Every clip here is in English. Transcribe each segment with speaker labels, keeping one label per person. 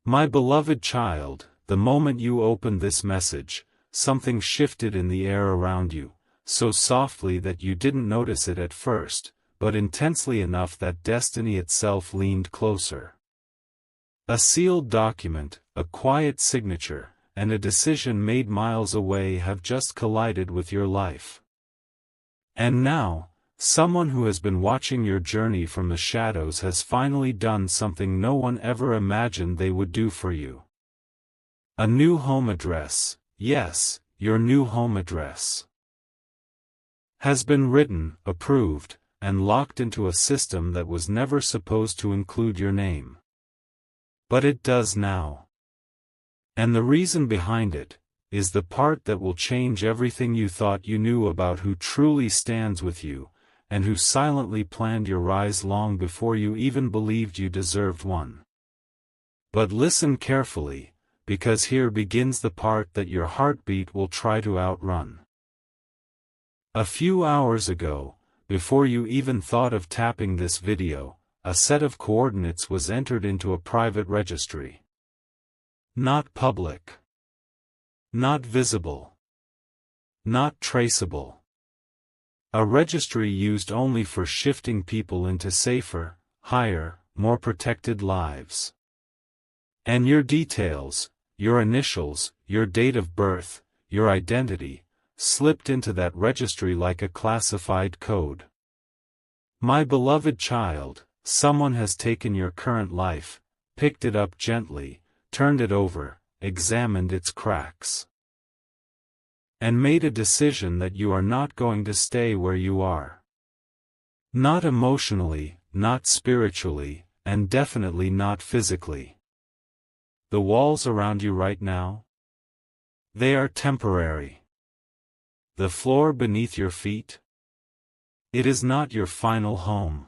Speaker 1: My beloved child, the moment you opened this message, something shifted in the air around you, so softly that you didn't notice it at first, but intensely enough that destiny itself leaned closer. A sealed document, a quiet signature, and a decision made miles away have just collided with your life. And now, someone who has been watching your journey from the shadows has finally done something no one ever imagined they would do for you. A new home address, yes, your new home address, has been written, approved, and locked into a system that was never supposed to include your name. But it does now. And the reason behind it is the part that will change everything you thought you knew about who truly stands with you, and who silently planned your rise long before you even believed you deserved one. But listen carefully, because here begins the part that your heartbeat will try to outrun. A few hours ago, before you even thought of tapping this video, a set of coordinates was entered into a private registry. Not public. Not visible. Not traceable. A registry used only for shifting people into safer, higher, more protected lives. And your details, your initials, your date of birth, your identity, slipped into that registry like a classified code. My beloved child, someone has taken your current life, picked it up gently, turned it over, examined its cracks, and made a decision that you are not going to stay where you are. Not emotionally, not spiritually, and definitely not physically. The walls around you right now? They are temporary. The floor beneath your feet? It is not your final home.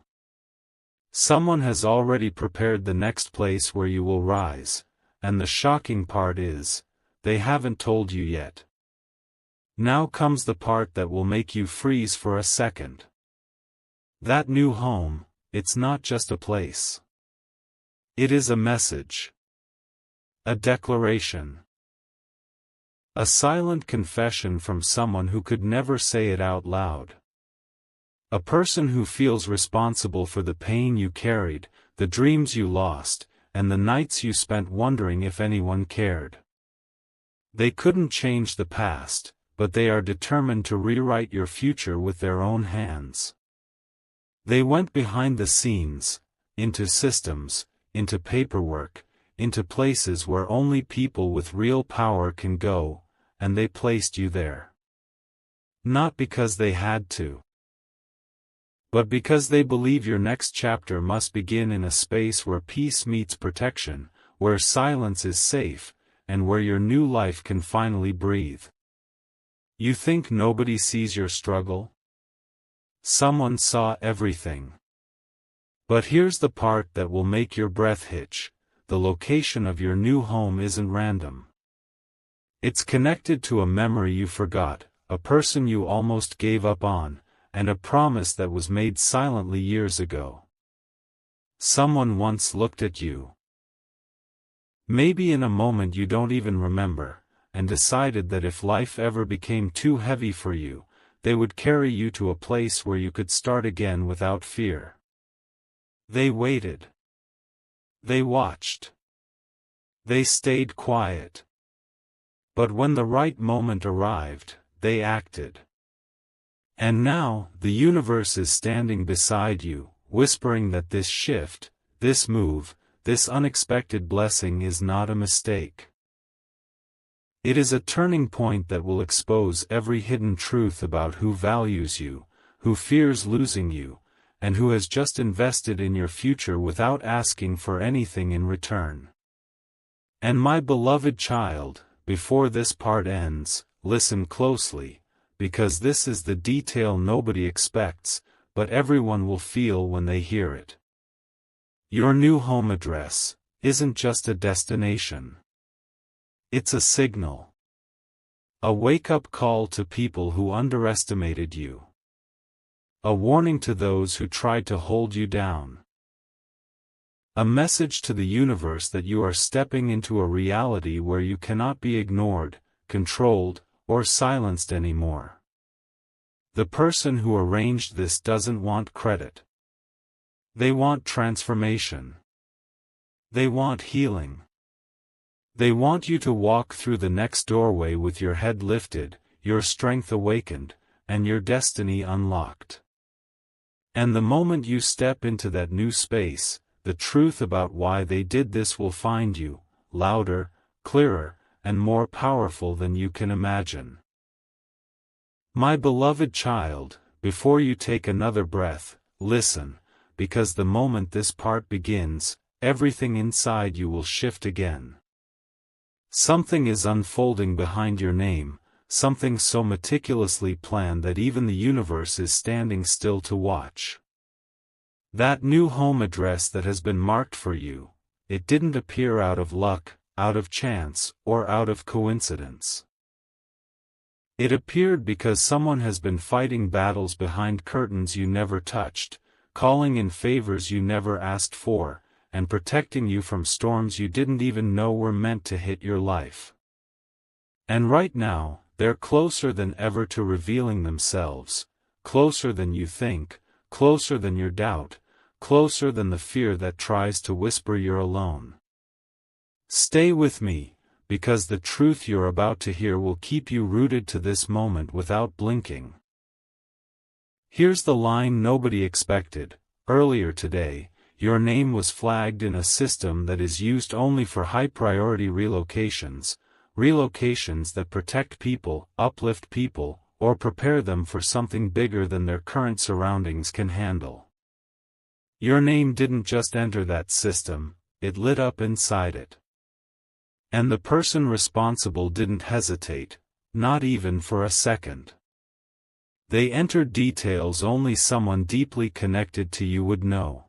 Speaker 1: Someone has already prepared the next place where you will rise, and the shocking part is, they haven't told you yet. Now comes the part that will make you freeze for a second. That new home, it's not just a place. It is a message. A declaration. A silent confession from someone who could never say it out loud. A person who feels responsible for the pain you carried, the dreams you lost, and the nights you spent wondering if anyone cared. They couldn't change the past, but they are determined to rewrite your future with their own hands. They went behind the scenes, into systems, into paperwork, into places where only people with real power can go, and they placed you there. Not because they had to, but because they believe your next chapter must begin in a space where peace meets protection, where silence is safe, and where your new life can finally breathe. You think nobody sees your struggle? Someone saw everything. But here's the part that will make your breath hitch: the location of your new home isn't random. It's connected to a memory you forgot, a person you almost gave up on, and a promise that was made silently years ago. Someone once looked at you, maybe in a moment you don't even remember, and decided that if life ever became too heavy for you, they would carry you to a place where you could start again without fear. They waited. They watched. They stayed quiet. But when the right moment arrived, they acted. And now, the universe is standing beside you, whispering that this shift, this move, this unexpected blessing is not a mistake. It is a turning point that will expose every hidden truth about who values you, who fears losing you, and who has just invested in your future without asking for anything in return. And my beloved child, before this part ends, listen closely, because this is the detail nobody expects, but everyone will feel when they hear it. Your new home address isn't just a destination. It's a signal. A wake-up call to people who underestimated you. A warning to those who tried to hold you down. A message to the universe that you are stepping into a reality where you cannot be ignored, controlled, or silenced anymore. The person who arranged this doesn't want credit. They want transformation. They want healing. They want you to walk through the next doorway with your head lifted, your strength awakened, and your destiny unlocked. And the moment you step into that new space, the truth about why they did this will find you, louder, clearer, and more powerful than you can imagine. My beloved child, before you take another breath, listen, because the moment this part begins, everything inside you will shift again. Something is unfolding behind your name, something so meticulously planned that even the universe is standing still to watch. That new home address that has been marked for you, it didn't appear out of luck, out of chance, or out of coincidence. It appeared because someone has been fighting battles behind curtains you never touched, calling in favors you never asked for, and protecting you from storms you didn't even know were meant to hit your life. And right now, they're closer than ever to revealing themselves, closer than you think, closer than your doubt, closer than the fear that tries to whisper you're alone. Stay with me, because the truth you're about to hear will keep you rooted to this moment without blinking. Here's the line nobody expected. Earlier today, your name was flagged in a system that is used only for high-priority relocations that protect people, uplift people, or prepare them for something bigger than their current surroundings can handle. Your name didn't just enter that system, it lit up inside it. And the person responsible didn't hesitate, not even for a second. They entered details only someone deeply connected to you would know.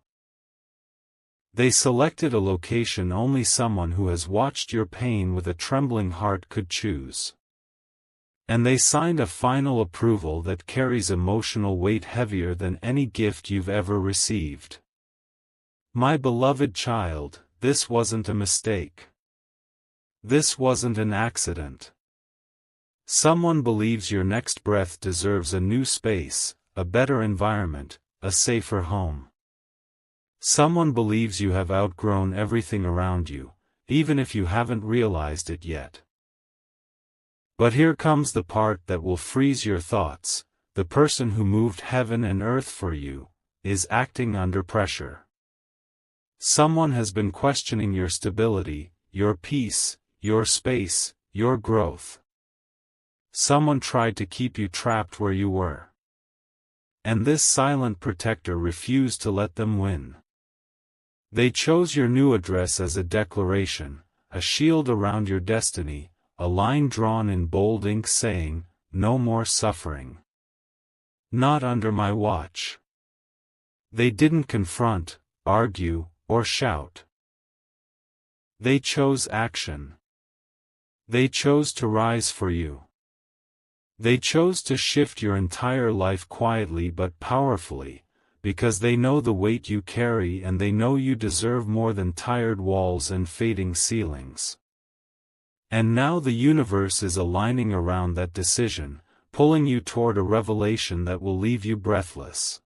Speaker 1: They selected a location only someone who has watched your pain with a trembling heart could choose. And they signed a final approval that carries emotional weight heavier than any gift you've ever received. My beloved child, this wasn't a mistake. This wasn't an accident. Someone believes your next breath deserves a new space, a better environment, a safer home. Someone believes you have outgrown everything around you, even if you haven't realized it yet. But here comes the part that will freeze your thoughts. The person who moved heaven and earth for you is acting under pressure. Someone has been questioning your stability, your peace, your space, your growth. Someone tried to keep you trapped where you were. And this silent protector refused to let them win. They chose your new address as a declaration, a shield around your destiny, a line drawn in bold ink saying, "No more suffering. Not under my watch." They didn't confront, argue, or shout. They chose action. They chose to rise for you. They chose to shift your entire life quietly but powerfully, because they know the weight you carry and they know you deserve more than tired walls and fading ceilings. And now the universe is aligning around that decision, pulling you toward a revelation that will leave you breathless.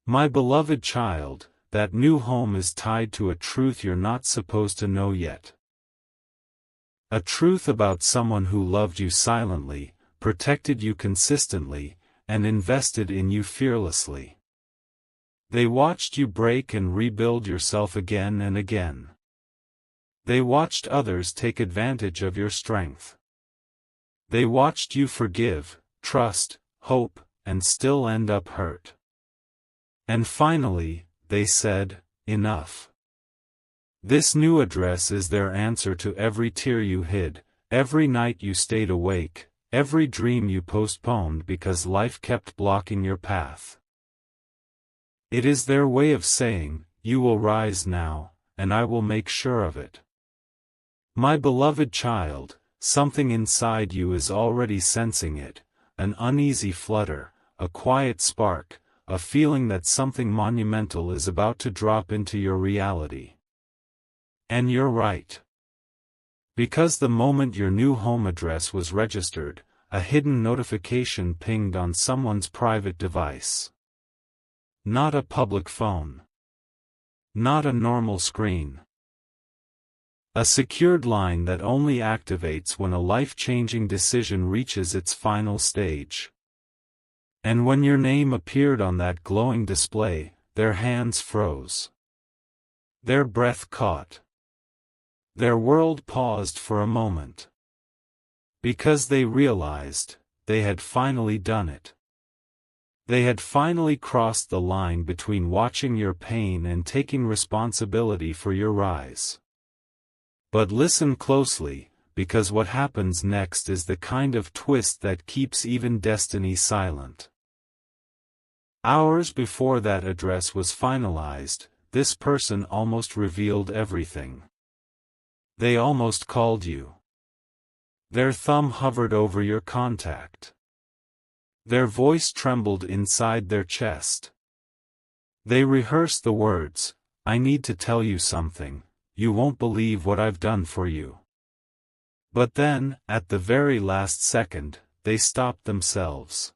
Speaker 1: My beloved child, that new home is tied to a truth you're not supposed to know yet. A truth about someone who loved you silently, protected you consistently, and invested in you fearlessly. They watched you break and rebuild yourself again and again. They watched others take advantage of your strength. They watched you forgive, trust, hope, and still end up hurt. And finally, they said, "Enough." This new address is their answer to every tear you hid, every night you stayed awake, every dream you postponed because life kept blocking your path. It is their way of saying, "You will rise now, and I will make sure of it." My beloved child, something inside you is already sensing it, an uneasy flutter, a quiet spark, a feeling that something monumental is about to drop into your reality. And you're right. Because the moment your new home address was registered, a hidden notification pinged on someone's private device. Not a public phone. Not a normal screen. A secured line that only activates when a life-changing decision reaches its final stage. And when your name appeared on that glowing display, their hands froze. Their breath caught. Their world paused for a moment. Because they realized, they had finally done it. They had finally crossed the line between watching your pain and taking responsibility for your rise. But listen closely, because what happens next is the kind of twist that keeps even destiny silent. Hours before that address was finalized, this person almost revealed everything. They almost called you. Their thumb hovered over your contact. Their voice trembled inside their chest. They rehearsed the words, "I need to tell you something. You won't believe what I've done for you." But then, at the very last second, they stopped themselves.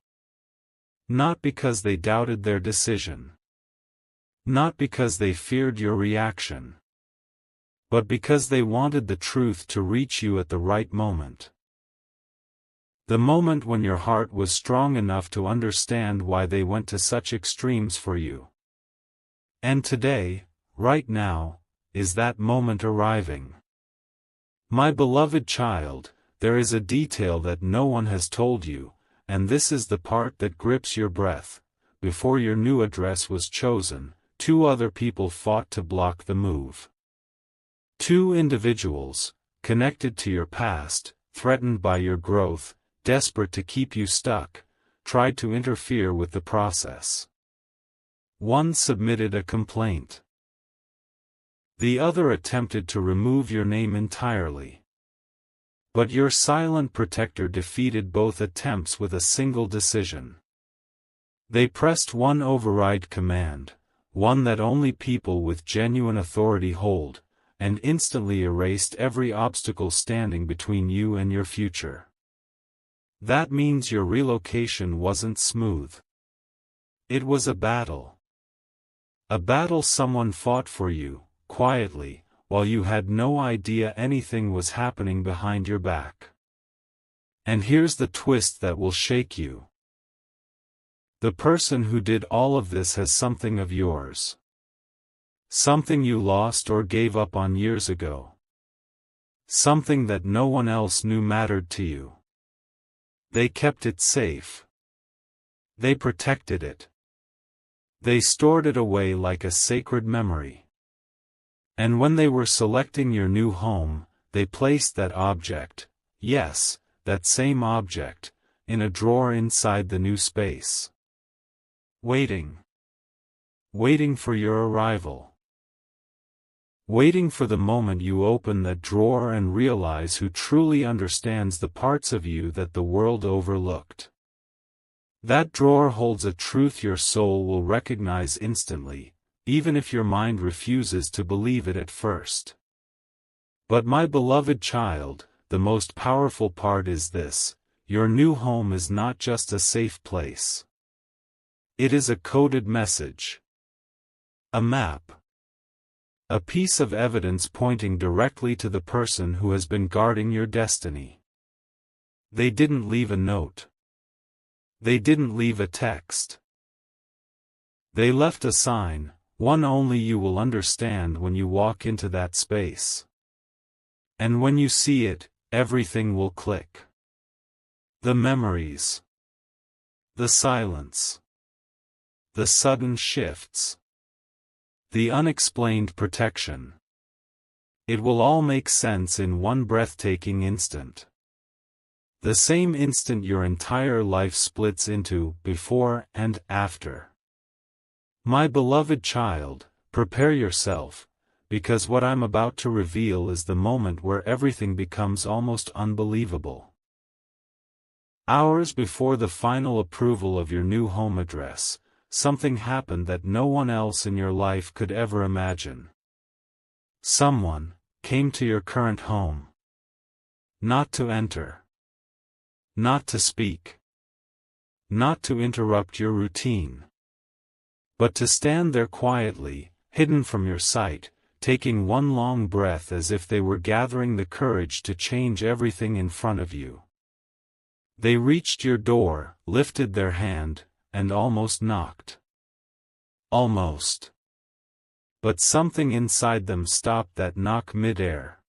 Speaker 1: Not because they doubted their decision. Not because they feared your reaction. But because they wanted the truth to reach you at the right moment. The moment when your heart was strong enough to understand why they went to such extremes for you. And today, right now, is that moment arriving. My beloved child, there is a detail that no one has told you, and this is the part that grips your breath. Before your new address was chosen, 2 other people fought to block the move. 2 individuals, connected to your past, threatened by your growth, desperate to keep you stuck, tried to interfere with the process. One submitted a complaint. The other attempted to remove your name entirely. But your silent protector defeated both attempts with a single decision. They pressed one override command, one that only people with genuine authority hold, and instantly erased every obstacle standing between you and your future. That means your relocation wasn't smooth. It was a battle. A battle someone fought for you, quietly, while you had no idea anything was happening behind your back. And here's the twist that will shake you. The person who did all of this has something of yours. Something you lost or gave up on years ago. Something that no one else knew mattered to you. They kept it safe. They protected it. They stored it away like a sacred memory. And when they were selecting your new home, they placed that object, yes, that same object, in a drawer inside the new space. Waiting. Waiting for your arrival. Waiting for the moment you open that drawer and realize who truly understands the parts of you that the world overlooked. That drawer holds a truth your soul will recognize instantly, even if your mind refuses to believe it at first. But my beloved child, the most powerful part is this: your new home is not just a safe place. It is a coded message. A map. A piece of evidence pointing directly to the person who has been guarding your destiny. They didn't leave a note. They didn't leave a text. They left a sign, one only you will understand when you walk into that space. And when you see it, everything will click. The memories. The silence. The sudden shifts. The unexplained protection. It will all make sense in one breathtaking instant. The same instant your entire life splits into before and after. My beloved child, prepare yourself, because what I'm about to reveal is the moment where everything becomes almost unbelievable. Hours before the final approval of your new home address, something happened that no one else in your life could ever imagine. Someone came to your current home. Not to enter. Not to speak. Not to interrupt your routine. But to stand there quietly, hidden from your sight, taking one long breath as if they were gathering the courage to change everything in front of you. They reached your door, lifted their hand, and almost knocked. Almost. But something inside them stopped that knock mid-air.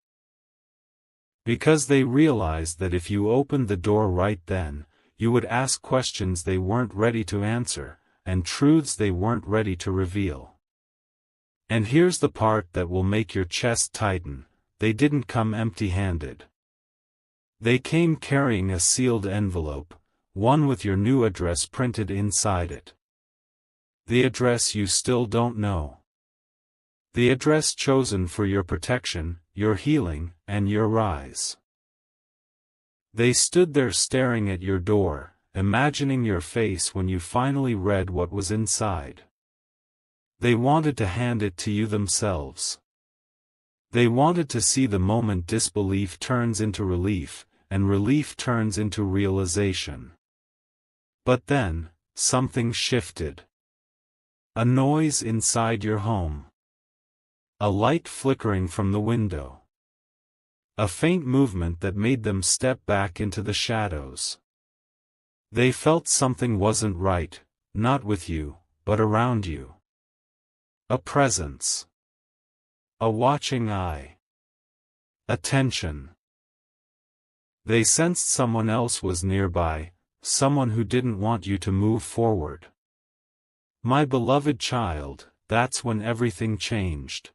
Speaker 1: Because they realized that if you opened the door right then, you would ask questions they weren't ready to answer, and truths they weren't ready to reveal. And here's the part that will make your chest tighten: they didn't come empty-handed. They came carrying a sealed envelope, one with your new address printed inside it. The address you still don't know. The address chosen for your protection, your healing, and your rise. They stood there staring at your door, imagining your face when you finally read what was inside. They wanted to hand it to you themselves. They wanted to see the moment disbelief turns into relief, and relief turns into realization. But then, something shifted. A noise inside your home. A light flickering from the window. A faint movement that made them step back into the shadows. They felt something wasn't right, not with you, but around you. A presence. A watching eye. Attention. They sensed someone else was nearby, someone who didn't want you to move forward. My beloved child, that's when everything changed.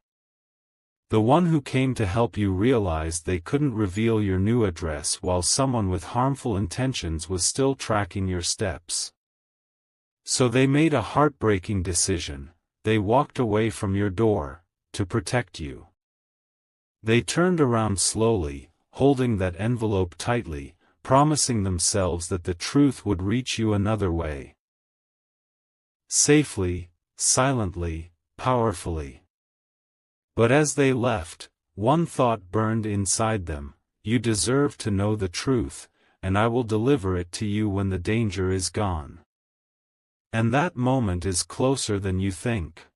Speaker 1: The one who came to help you realized they couldn't reveal your new address while someone with harmful intentions was still tracking your steps. So they made a heartbreaking decision: they walked away from your door, to protect you. They turned around slowly, holding that envelope tightly, promising themselves that the truth would reach you another way. Safely, silently, powerfully. But as they left, one thought burned inside them: you deserve to know the truth, and I will deliver it to you when the danger is gone. And that moment is closer than you think.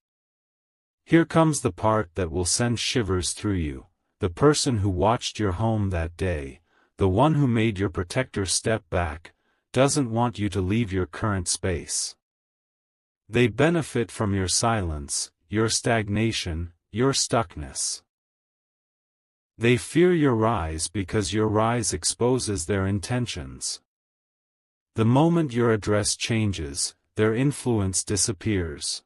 Speaker 1: Here comes the part that will send shivers through you. The person who watched your home that day, the one who made your protector step back, doesn't want you to leave your current space. They benefit from your silence, your stagnation, your stuckness. They fear your rise because your rise exposes their intentions. The moment your address changes, their influence disappears.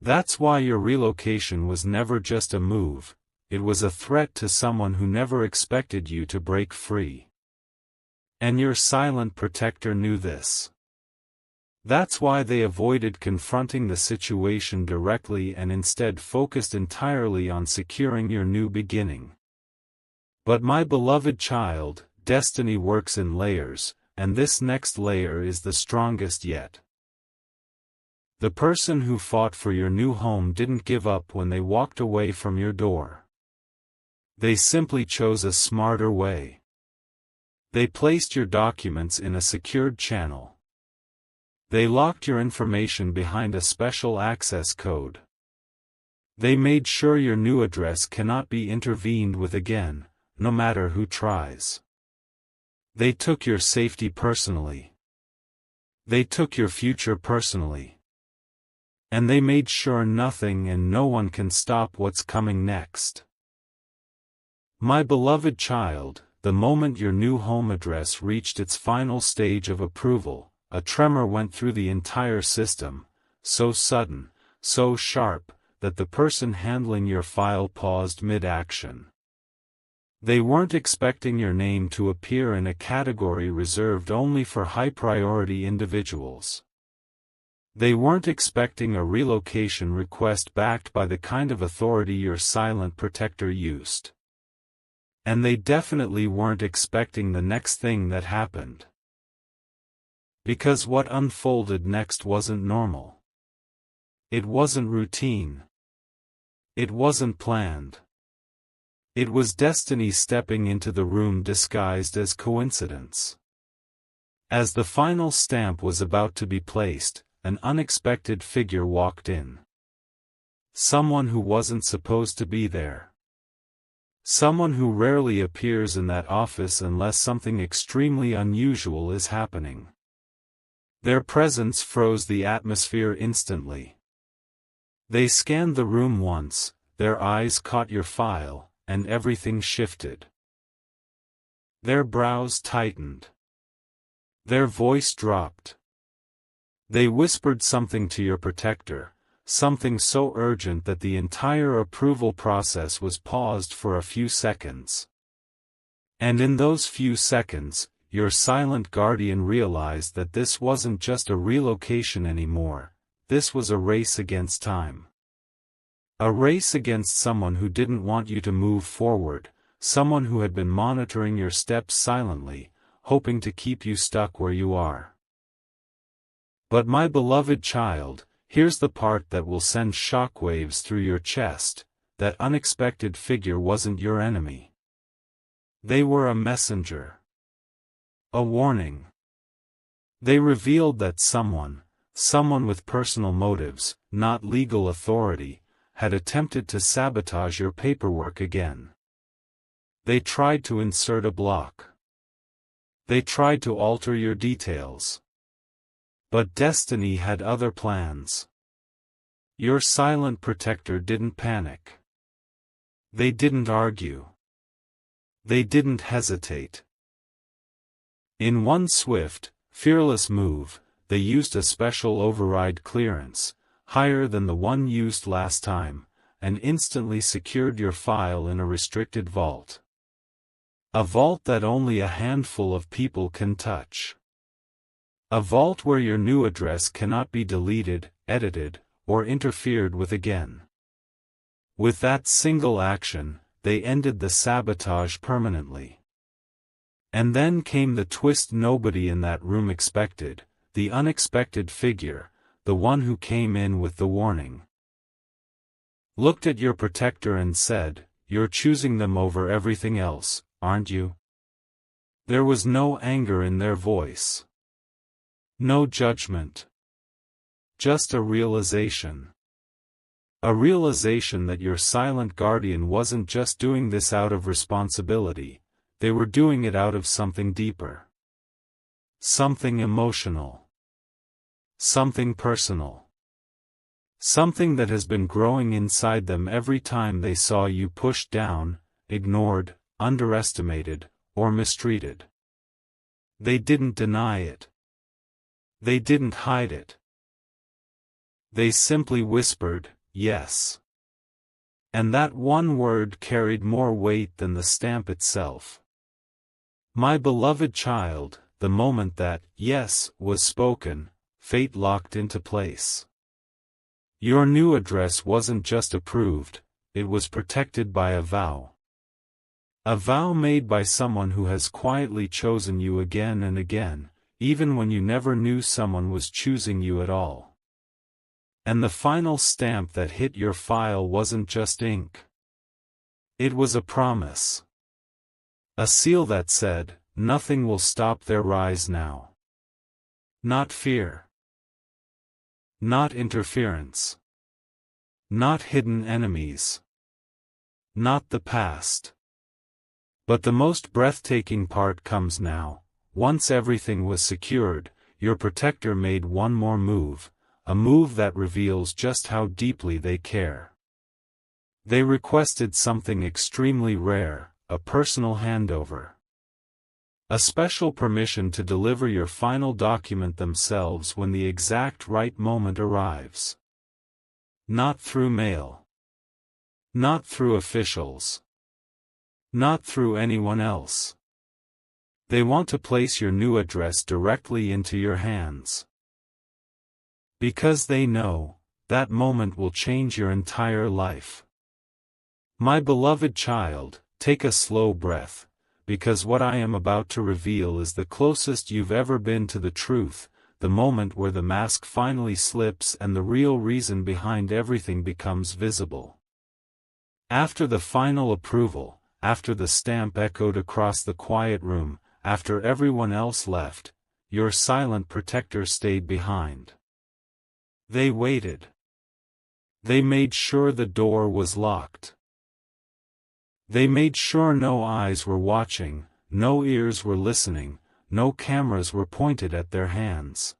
Speaker 1: That's why your relocation was never just a move, it was a threat to someone who never expected you to break free. And your silent protector knew this. That's why they avoided confronting the situation directly and instead focused entirely on securing your new beginning. But my beloved child, destiny works in layers, and this next layer is the strongest yet. The person who fought for your new home didn't give up when they walked away from your door. They simply chose a smarter way. They placed your documents in a secured channel. They locked your information behind a special access code. They made sure your new address cannot be intervened with again, no matter who tries. They took your safety personally. They took your future personally. And they made sure nothing and no one can stop what's coming next. My beloved child, the moment your new home address reached its final stage of approval, a tremor went through the entire system, so sudden, so sharp, that the person handling your file paused mid-action. They weren't expecting your name to appear in a category reserved only for high-priority individuals. They weren't expecting a relocation request backed by the kind of authority your silent protector used. And they definitely weren't expecting the next thing that happened. Because what unfolded next wasn't normal. It wasn't routine. It wasn't planned. It was destiny stepping into the room disguised as coincidence. As the final stamp was about to be placed, an unexpected figure walked in. Someone who wasn't supposed to be there. Someone who rarely appears in that office unless something extremely unusual is happening. Their presence froze the atmosphere instantly. They scanned the room once, their eyes caught your file, and everything shifted. Their brows tightened. Their voice dropped. They whispered something to your protector, something so urgent that the entire approval process was paused for a few seconds. And in those few seconds, your silent guardian realized that this wasn't just a relocation anymore, this was a race against time. A race against someone who didn't want you to move forward, someone who had been monitoring your steps silently, hoping to keep you stuck where you are. But my beloved child, here's the part that will send shockwaves through your chest, that unexpected figure wasn't your enemy. They were a messenger. A warning. They revealed that someone with personal motives, not legal authority, had attempted to sabotage your paperwork again. They tried to insert a block. They tried to alter your details. But destiny had other plans. Your silent protector didn't panic. They didn't argue. They didn't hesitate. In one swift, fearless move, they used a special override clearance, higher than the one used last time, and instantly secured your file in a restricted vault. A vault that only a handful of people can touch. A vault where your new address cannot be deleted, edited, or interfered with again. With that single action, they ended the sabotage permanently. And then came the twist nobody in that room expected, the unexpected figure, the one who came in with the warning. Looked at your protector and said, "You're choosing them over everything else, aren't you?" There was no anger in their voice. No judgment. Just a realization. A realization that your silent guardian wasn't just doing this out of responsibility, they were doing it out of something deeper. Something emotional. Something personal. Something that has been growing inside them every time they saw you pushed down, ignored, underestimated, or mistreated. They didn't deny it. They didn't hide it. They simply whispered, "Yes." And that one word carried more weight than the stamp itself. My beloved child, the moment that "yes" was spoken, fate locked into place. Your new address wasn't just approved, it was protected by a vow. A vow made by someone who has quietly chosen you again and again, even when you never knew someone was choosing you at all. And the final stamp that hit your file wasn't just ink. It was a promise. A seal that said, nothing will stop their rise now. Not fear. Not interference. Not hidden enemies. Not the past. But the most breathtaking part comes now. Once everything was secured, your protector made one more move, a move that reveals just how deeply they care. They requested something extremely rare, a personal handover. A special permission to deliver your final document themselves when the exact right moment arrives. Not through mail. Not through officials. Not through anyone else. They want to place your new address directly into your hands. Because they know, that moment will change your entire life. My beloved child, take a slow breath, because what I am about to reveal is the closest you've ever been to the truth, the moment where the mask finally slips and the real reason behind everything becomes visible. After the final approval, after the stamp echoed across the quiet room, after everyone else left, your silent protector stayed behind. They waited. They made sure the door was locked. They made sure no eyes were watching, no ears were listening, no cameras were pointed at their hands.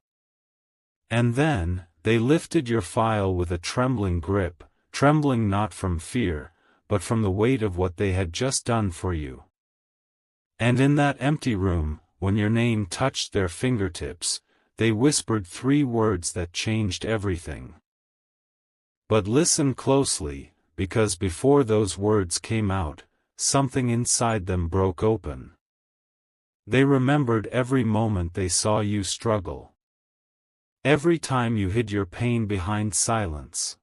Speaker 1: And then, they lifted your file with a trembling grip, trembling not from fear, but from the weight of what they had just done for you. And in that empty room, when your name touched their fingertips, they whispered 3 words that changed everything. But listen closely, because before those words came out, something inside them broke open. They remembered every moment they saw you struggle. Every time you hid your pain behind silence.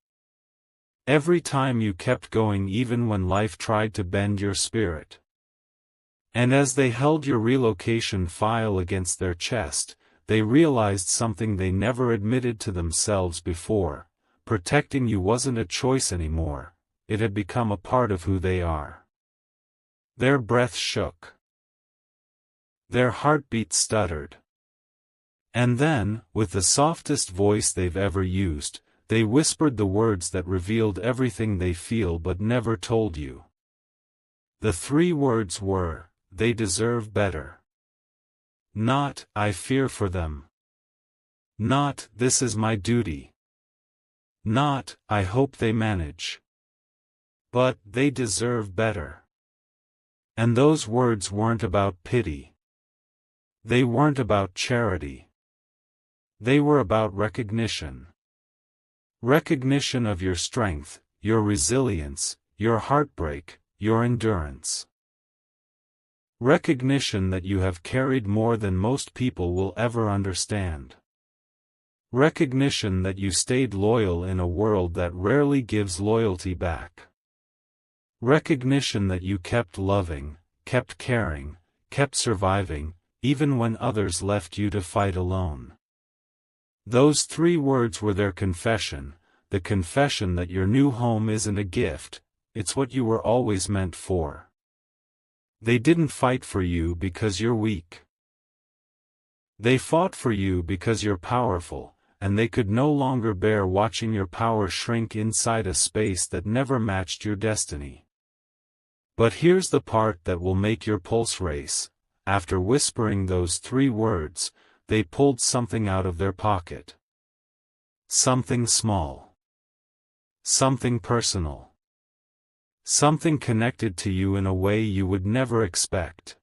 Speaker 1: Every time you kept going even when life tried to bend your spirit. And as they held your relocation file against their chest, they realized something they never admitted to themselves before: protecting you wasn't a choice anymore, it had become a part of who they are. Their breath shook. Their heartbeat stuttered. And then, with the softest voice they've ever used, they whispered the words that revealed everything they feel but never told you. The 3 words were, "They deserve better." Not, "I fear for them." Not, "This is my duty." Not, "I hope they manage." But, "They deserve better." And those words weren't about pity. They weren't about charity. They were about recognition. Recognition of your strength, your resilience, your heartbreak, your endurance. Recognition that you have carried more than most people will ever understand. Recognition that you stayed loyal in a world that rarely gives loyalty back. Recognition that you kept loving, kept caring, kept surviving, even when others left you to fight alone. Those 3 words were their confession, the confession that your new home isn't a gift, it's what you were always meant for. They didn't fight for you because you're weak. They fought for you because you're powerful, and they could no longer bear watching your power shrink inside a space that never matched your destiny. But here's the part that will make your pulse race. After whispering those 3 words, they pulled something out of their pocket. Something small. Something personal. Something connected to you in a way you would never expect.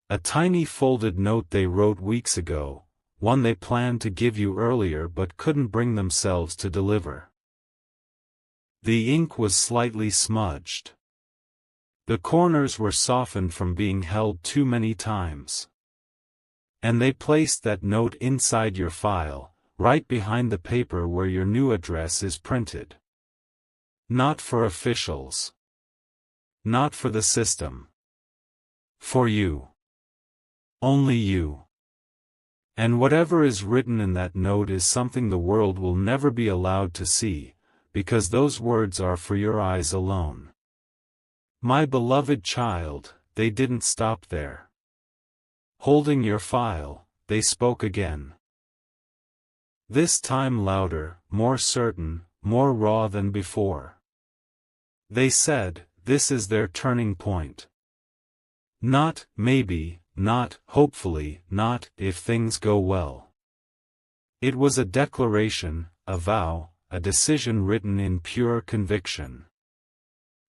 Speaker 1: A tiny folded note they wrote weeks ago, one they planned to give you earlier but couldn't bring themselves to deliver. The ink was slightly smudged. The corners were softened from being held too many times. And they placed that note inside your file, right behind the paper where your new address is printed. Not for officials. Not for the system. For you. Only you. And whatever is written in that note is something the world will never be allowed to see, because those words are for your eyes alone. My beloved child, they didn't stop there. Holding your file, they spoke again. This time louder, more certain, more raw than before. They said, this is their turning point. Not, maybe, not, hopefully, not, if things go well. It was a declaration, a vow, a decision written in pure conviction.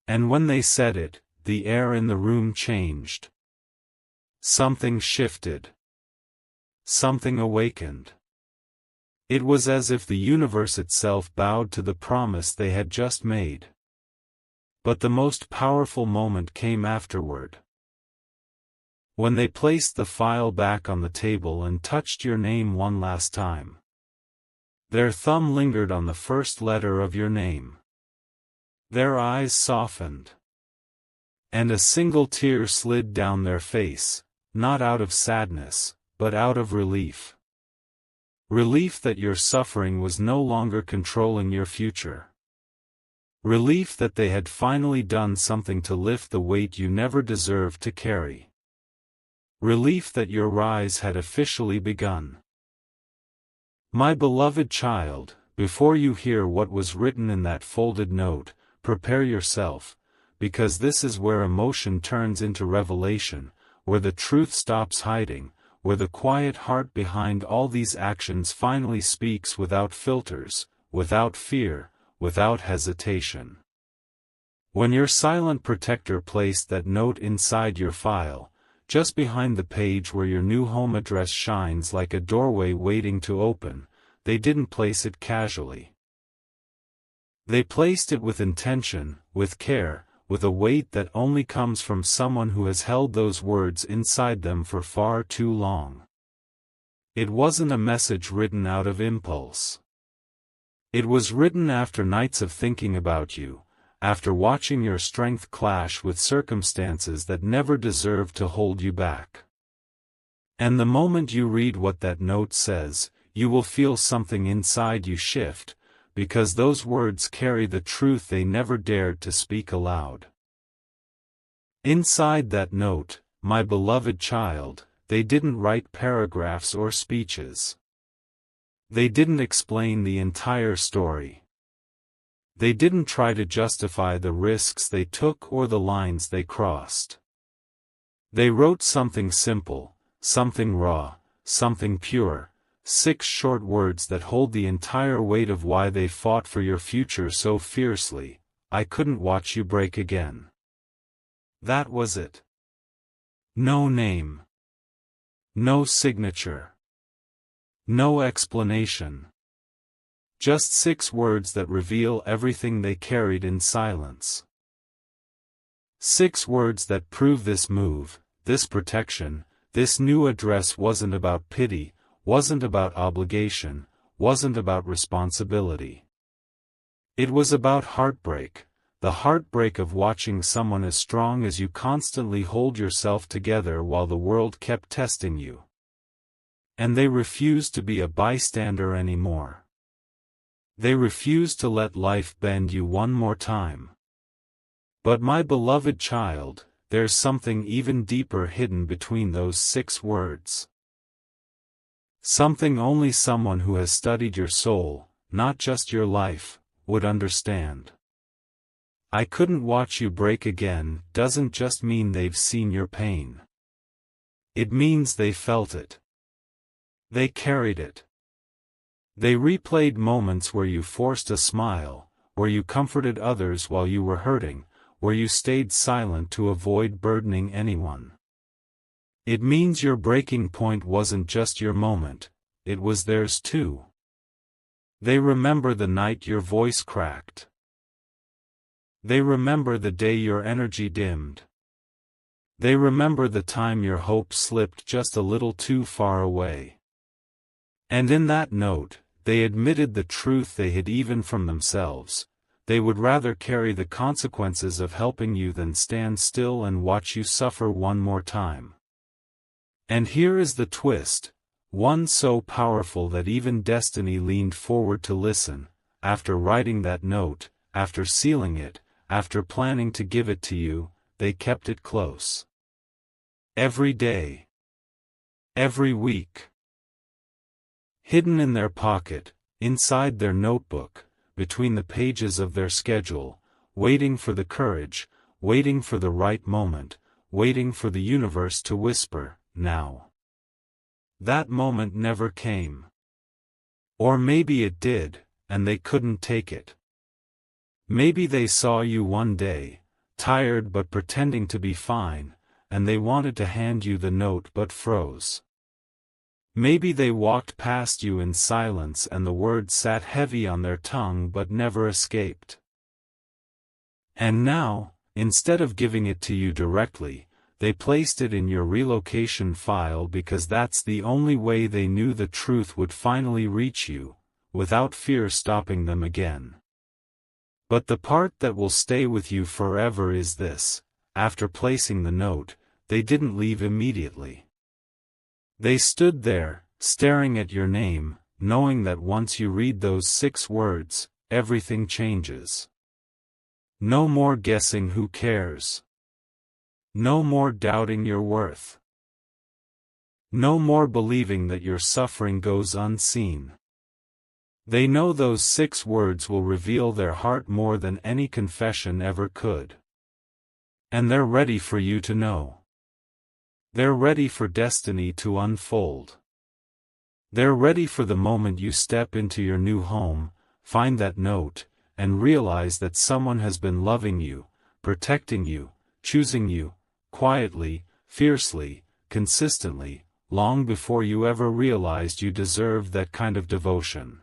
Speaker 1: And when they said it, the air in the room changed. Something shifted. Something awakened. It was as if the universe itself bowed to the promise they had just made. But the most powerful moment came afterward. When they placed the file back on the table and touched your name one last time. Their thumb lingered on the first letter of your name. Their eyes softened. And a single tear slid down their face, not out of sadness, but out of relief. Relief that your suffering was no longer controlling your future. Relief that they had finally done something to lift the weight you never deserved to carry. Relief that your rise had officially begun. My beloved child, before you hear what was written in that folded note, prepare yourself, because this is where emotion turns into revelation, where the truth stops hiding, where the quiet heart behind all these actions finally speaks without filters, without fear, without hesitation. When your silent protector placed that note inside your file, just behind the page where your new home address shines like a doorway waiting to open, they didn't place it casually. They placed it with intention, with care, with a weight that only comes from someone who has held those words inside them for far too long. It wasn't a message written out of impulse. It was written after nights of thinking about you, after watching your strength clash with circumstances that never deserved to hold you back. And the moment you read what that note says, you will feel something inside you shift, because those words carry the truth they never dared to speak aloud. Inside that note, my beloved child, they didn't write paragraphs or speeches. They didn't explain the entire story. They didn't try to justify the risks they took or the lines they crossed. They wrote something simple, something raw, something pure, 6 short words that hold the entire weight of why they fought for your future so fiercely. I couldn't watch you break again. That was it. No name. No signature. No explanation. Just 6 words that reveal everything they carried in silence. 6 words that prove this move, this protection, this new address wasn't about pity, wasn't about obligation, wasn't about responsibility. It was about heartbreak, the heartbreak of watching someone as strong as you constantly hold yourself together while the world kept testing you. And they refused to be a bystander anymore. They refused to let life bend you one more time. But my beloved child, there's something even deeper hidden between those 6 words. Something only someone who has studied your soul, not just your life, would understand. I couldn't watch you break again doesn't just mean they've seen your pain. It means they felt it. They carried it. They replayed moments where you forced a smile, where you comforted others while you were hurting, where you stayed silent to avoid burdening anyone. It means your breaking point wasn't just your moment, it was theirs too. They remember the night your voice cracked. They remember the day your energy dimmed. They remember the time your hope slipped just a little too far away. And in that note, they admitted the truth they hid even from themselves. They would rather carry the consequences of helping you than stand still and watch you suffer one more time. And here is the twist, one so powerful that even destiny leaned forward to listen. After writing that note, after sealing it, after planning to give it to you, they kept it close. Every day. Every week. Hidden in their pocket, inside their notebook, between the pages of their schedule, waiting for the courage, waiting for the right moment, waiting for the universe to whisper, now. That moment never came. Or maybe it did, and they couldn't take it. Maybe they saw you one day, tired but pretending to be fine, and they wanted to hand you the note but froze. Maybe they walked past you in silence and the words sat heavy on their tongue but never escaped. And now, instead of giving it to you directly, they placed it in your relocation file because that's the only way they knew the truth would finally reach you, without fear stopping them again. But the part that will stay with you forever is this: after placing the note, they didn't leave immediately. They stood there, staring at your name, knowing that once you read those 6 words, everything changes. No more guessing who cares. No more doubting your worth. No more believing that your suffering goes unseen. They know those 6 words will reveal their heart more than any confession ever could. And they're ready for you to know. They're ready for destiny to unfold. They're ready for the moment you step into your new home, find that note, and realize that someone has been loving you, protecting you, choosing you, quietly, fiercely, consistently, long before you ever realized you deserved that kind of devotion.